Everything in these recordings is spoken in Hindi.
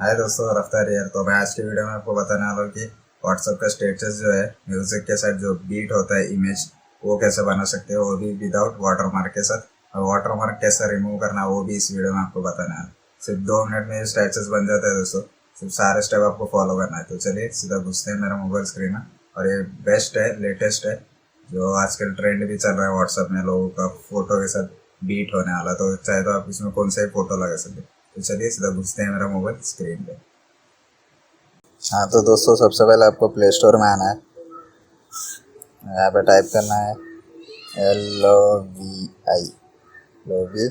हाय दोस्तों, रफ्तार हियर। तो मैं आज की वीडियो में आपको बताने वाला हूँ कि व्हाट्सएप का स्टेटस जो है म्यूजिक के साथ जो बीट होता है इमेज, वो कैसे बना सकते हो, वो भी विदाउट वाटरमार्क के साथ। और वाटरमार्क कैसे रिमूव करना वो भी इस वीडियो में आपको बताना है। सिर्फ 2 मिनट में ये स्टेटस बन जाता है दोस्तों। सिर्फ सारे स्टेप आपको फॉलो करना है। तो चलिए सीधा घुसते हैं मेरा मोबाइल स्क्रीन में। और ये बेस्ट है, लेटेस्ट है, जो आजकल ट्रेंड भी चल रहा है व्हाट्सएप में लोगों का फोटो के साथ बीट होने वाला। तो चाहे तो आप इसमें कौन सा ही फोटो लगा सकते हैं। तो चलिए सीधा घुसते हैं मेरा मोबाइल स्क्रीन पे। हाँ तो दोस्तों, सबसे पहले आपको प्ले स्टोर में आना है। यहाँ पे टाइप करना है LOVI लोवी,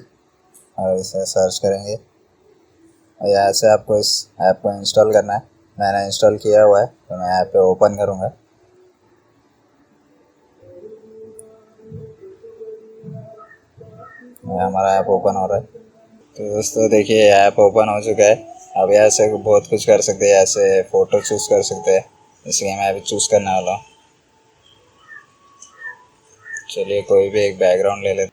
और इसे सर्च करेंगे। और यहाँ से आपको इस ऐप को इंस्टॉल करना है। मैंने इंस्टॉल किया हुआ है, तो मैं यहाँ पे ओपन करूँगा। हमारा ऐप ओपन हो रहा है। तो दोस्तों देखिए, ऐप ओपन हो चुका है। अब यहाँ से बहुत कुछ कर सकते हैं। यहाँ से फ़ोटो चूज़ कर सकते हैं, इसलिए मैं अभी चूज़ करने वाला हूँ। चलिए कोई भी एक बैकग्राउंड ले लेते।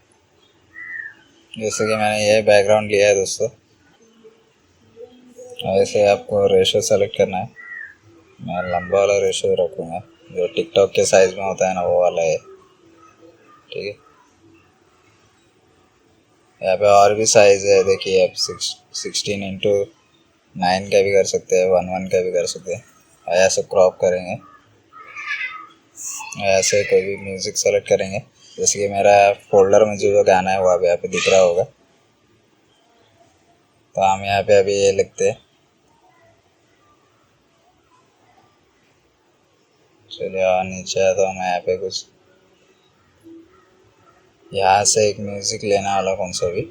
जैसे कि मैंने ये बैकग्राउंड लिया है दोस्तों। ऐसे आपको रेशो सेलेक्ट करना है। मैं लंबा वाला रेशो रखूँगा, जो टिकटॉक के साइज़ में होता है ना, वो वाला है। ठीक है, यहाँ पे और भी साइज़ है। देखिए आप 16:9 का भी कर सकते हैं, 1:1 का भी कर सकते हैं। और ऐसे क्रॉप करेंगे। ऐसे कोई भी म्यूज़िक सेलेक्ट करेंगे। जैसे कि मेरा फोल्डर में जो गाना है वो अभी यहाँ पे दिख रहा होगा। तो हम यहाँ पे अभी ये लिखते हैं। चलिए और नीचे आता हूँ मैं। यहाँ पे कुछ यहाँ से एक म्यूज़िक लेने वाला, कौन सा भी।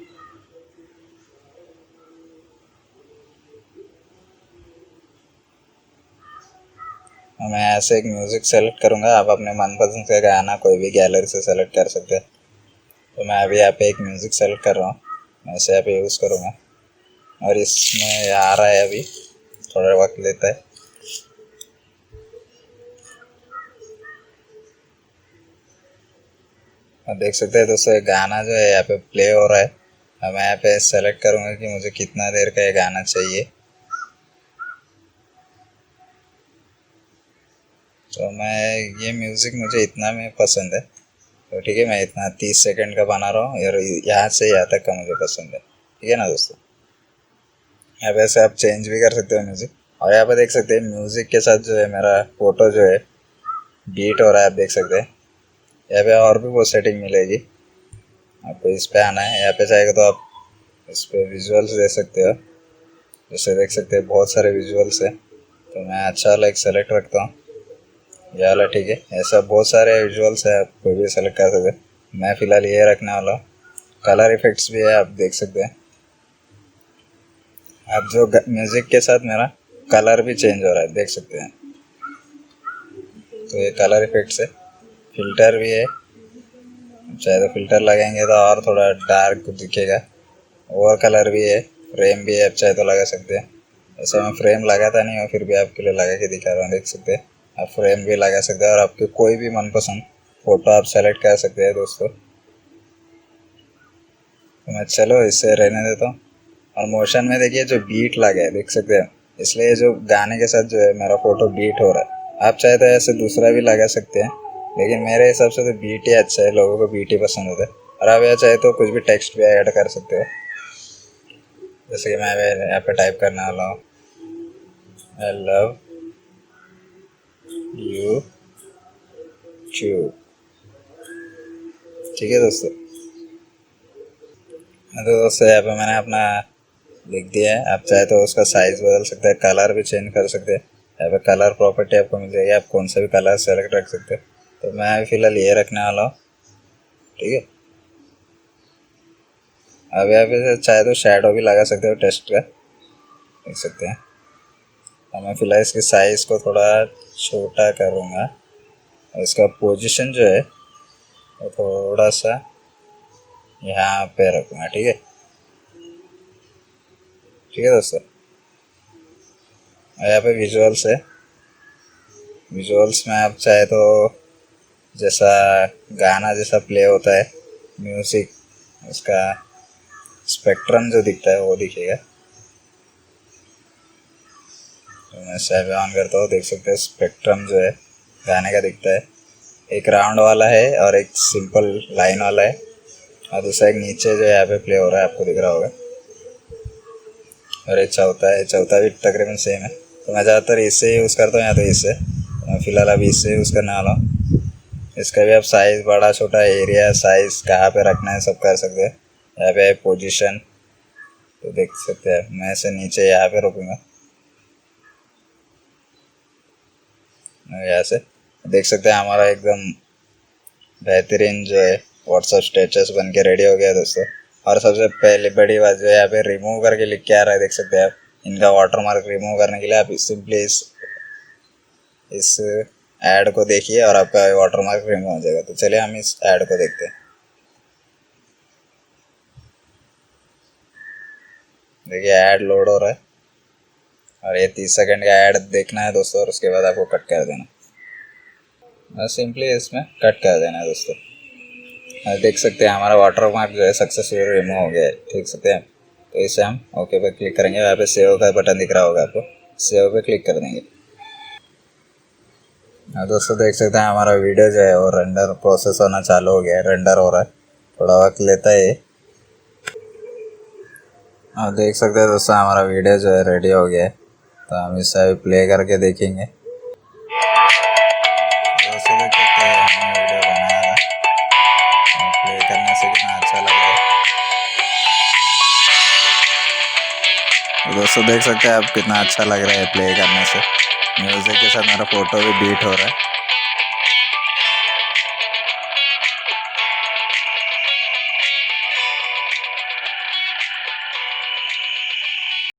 मैं ऐसे एक म्यूज़िक सेलेक्ट करूँगा। आप अपने मनपसंद का गाना कोई भी गैलरी से सेलेक्ट कर सकते हैं। तो मैं अभी यहाँ पे एक म्यूज़िक सेलेक्ट कर रहा हूँ। मैं इसे यहाँ पे यूज़ करूँगा। और इसमें आ रहा है, अभी थोड़ा वक्त लेता है। आप देख सकते हैं दोस्तों, ये गाना जो है यहाँ पे प्ले हो रहा है। अब मैं यहाँ पे सेलेक्ट करूँगा कि मुझे कितना देर का ये गाना चाहिए। तो मैं ये म्यूज़िक मुझे इतना में पसंद है, तो ठीक है, मैं इतना 30 सेकंड का बना रहा हूँ। और यहाँ से यहाँ तक का मुझे पसंद है। ठीक है ना दोस्तों। यहाँ पे ऐसे आप चेंज भी कर सकते हो म्यूज़िक। और यहाँ पे देख सकते हैं म्यूज़िक के साथ जो है मेरा फ़ोटो जो है बीट हो रहा है। आप देख सकते हैं यहाँ पे और भी वो सेटिंग मिलेगी। आपको इस पे आना है। यहाँ पे चाहेगा तो आप इस पे विजुअल्स दे सकते हो। जैसे देख सकते हैं बहुत सारे विजुअल्स है। तो मैं अच्छा वाला एक सेलेक्ट रखता हूँ, ये वाला। ठीक है, ऐसा बहुत सारे विजुअल्स है, आप कोई भी सेलेक्ट कर सकते हैं। मैं फ़िलहाल ये रखने वाला हूँ। कलर इफेक्ट्स भी है, आप देख सकते हैं। अब जो म्यूज़िक के साथ मेरा कलर भी चेंज हो रहा है, देख सकते हैं। तो ये कलर इफेक्ट्स है। फ़िल्टर भी है, चाहे तो फ़िल्टर लगाएंगे तो और थोड़ा डार्क दिखेगा। और कलर भी है, फ्रेम भी है, आप चाहे तो लगा सकते हैं। ऐसा मैं फ्रेम लगाता नहीं हूँ, फिर भी आपके लिए लगा के दिखा रहा हूँ। देख सकते हैं, आप फ्रेम भी लगा सकते हैं। और आपके कोई भी मनपसंद फ़ोटो आप सेलेक्ट कर सकते हैं दोस्तों। तो मैं चलो इससे रहने देता हूँ। और मोशन में देखिए जो बीट लगा है, देख सकते हैं। इसलिए जो गाने के साथ जो है मेरा फ़ोटो बीट हो रहा है। आप चाहे तो ऐसे दूसरा भी लगा सकते हैं, लेकिन मेरे हिसाब से तो बीट ही अच्छा है। लोगों को बीट ही पसंद होता है। और आप यहाँ चाहे तो कुछ भी टेक्स्ट भी ऐड कर सकते हो। जैसे कि मैं यहाँ पे टाइप करने वाला हूँ, आई लव यू ट्यूब। ठीक है दोस्तों। तो दोस्तों यहाँ पे मैंने अपना लिख दिया है। आप चाहे तो उसका साइज़ बदल सकते हैं, कलर भी चेंज कर सकते हैं। यहाँ पे कलर प्रॉपर्टी आपको मिल जाएगी, आप कौन सा भी कलर सेलेक्ट रख सकते हैं। तो मैं फ़िलहाल ये रखने वाला हूँ। ठीक है, अब यहाँ पे चाहे तो शैडो भी लगा सकते हो टेस्ट का, देख सकते हैं। तो मैं फ़िलहाल इसके साइज़ को थोड़ा छोटा करूँगा। और इसका पोजीशन जो है वो थोड़ा सा यहाँ पे रखूँगा। ठीक है, ठीक है दोस्तों। यहाँ पे विजुअल्स है। विजुअल्स में आप चाहे तो जैसा गाना जैसा प्ले होता है म्यूज़िक, उसका स्पेक्ट्रम जो दिखता है वो दिखेगा। तो मैं सैवे ऑन करता हूँ, देख सकते हैं स्पेक्ट्रम जो है गाने का दिखता है। एक राउंड वाला है और एक सिंपल लाइन वाला है, और दूसरा एक नीचे जो यहाँ पे प्ले हो रहा है आपको दिख रहा होगा, और एक चौथा है, चौथा भी तकरीबन सेम है। तो मैं ज़्यादातर इससे यूज़ करता हूँ या तो इससे, तो मैं फ़िलहाल अभी इससे यूज़ करने वाला हूँ। इसका भी आप साइज़ बड़ा छोटा, एरिया साइज़ कहाँ पे रखना है सब कर सकते हैं। यहाँ पे पोजीशन तो देख सकते हैं, मैं इसे नीचे यहाँ पे रोकूँगा, यहाँ से देख सकते हैं हमारा एकदम बेहतरीन जो है व्हाट्सअप स्टेटस बन के रेडी हो गया दोस्तों। और सबसे पहले बड़ी बात जो है यहाँ पे रिमूव करके लिख के आ रहा है, देख सकते हैं आप। इनका वाटरमार्क रिमूव करने के लिए आप सिंपली इस ऐड को देखिए और आपका वाटरमार्क रिमूव हो जाएगा। तो चलिए हम इस ऐड को देखते हैं। देखिए ऐड लोड हो रहा है, और ये 30 सेकंड का ऐड देखना है दोस्तों, और उसके बाद आपको कट कर देना, सिंपली इसमें कट कर देना है दोस्तों। देख सकते हैं हमारा वाटरमार्क जो है सक्सेसफुली रिमूव हो गया है, ठीक सकते हैं। तो इसे हम ओके पे क्लिक करेंगे, यहाँ पे सेव का बटन दिख रहा होगा आपको, सेव पे क्लिक कर देंगे। दोस्तों देख सकते हैं हमारा वीडियो जो है वो रेंडर प्रोसेस होना चालू हो गया है, रेंडर हो रहा है, थोड़ा वक्त लेता है। देख सकते हैं दोस्तों हमारा वीडियो जो है रेडी हो गया है, तो हम इसे अभी प्ले करके देखेंगे। दोस्तों देख सकते हैं हमने वीडियो बनाया था, प्ले करने से कितना अच्छा लग रहा है। तो दोस्तों देख सकते हैं आप कितना अच्छा लग रहा है प्ले करने से, म्यूज़िक के साथ मेरा फ़ोटो भी बीट हो रहा है।